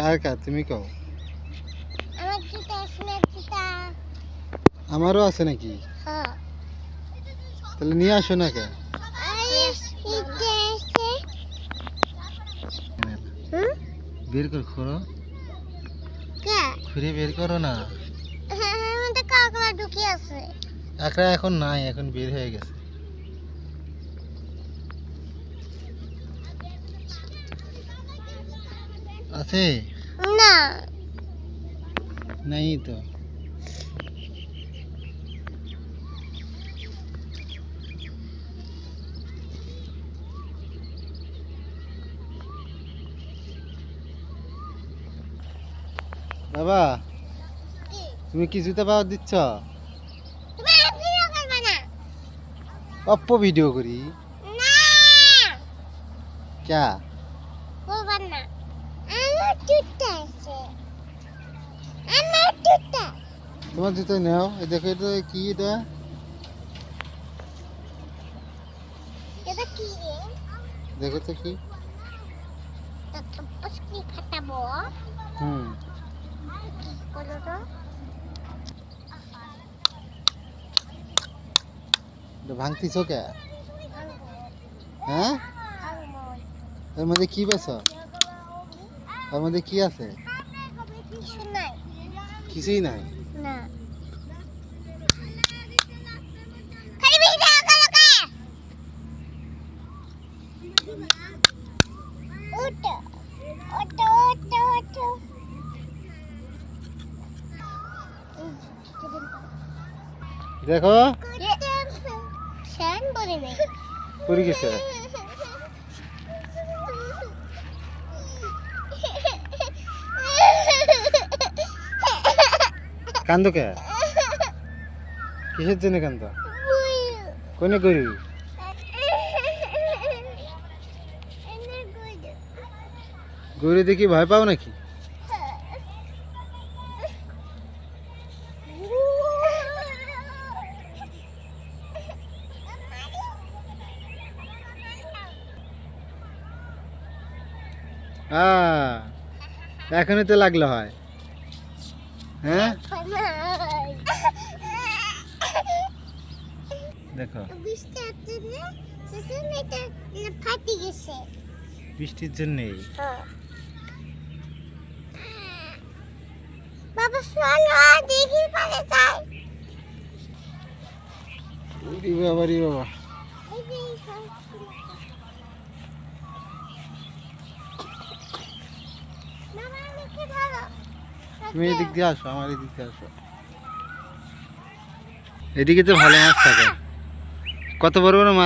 কার কার তুমি কও? আমার জুতা আছে না জুতা? আমারও আছে নাকি? হ্যাঁ। তাহলে নিয়ে আসো না কে? বের কর খোরো। খুঁড়ে বের করো না। কাকড়া ঢুকে আছে। কাকড়া এখন নাই, এখন বের হয়ে গেছে। আছে না, নাই তো। বাবা তুমি কি জুতা পাওয়ার দিচ্ছ? অপ্প ভিডিও করি না ক্যা? বলবা না, আমার জুতা আছে, আমার জুতা। তোমার জুতো নাও। এই দেখো এটা কি, এটা এটা কি রে? দেখো তো কি। তো পছকি ফাটাবো। হুম কি করো তো? এটা ভাঙতিছো কে? হ্যাঁ, এর মধ্যে কি বেছো? এর মধ্যে কি আছে? কিছু নাই। কিছুই নাই। না, খালি ভিডিও করো কে? ওটো ওটো ওটো ওটো। দেখো শ্যান বলে নেই। পড়ে গেছে। কান্দো কে? কিসের জন্য কান্দো? কোনে গরু? গরু দেখি ভয় পাও নাকি? এখনই তো লাগলো হয়। হ্যাঁ দেখো ফাটি গেছে বৃষ্টির জন্যেই। বাবা চলো দেখি পারে যাই। ওরে বাবা রে বাবা। তুমি এদিক দিয়ে আসো, আমার এদিক দিয়ে আসো। এদিকে তো ভালো মাছ থাকে। কত বড় বড় মাছ।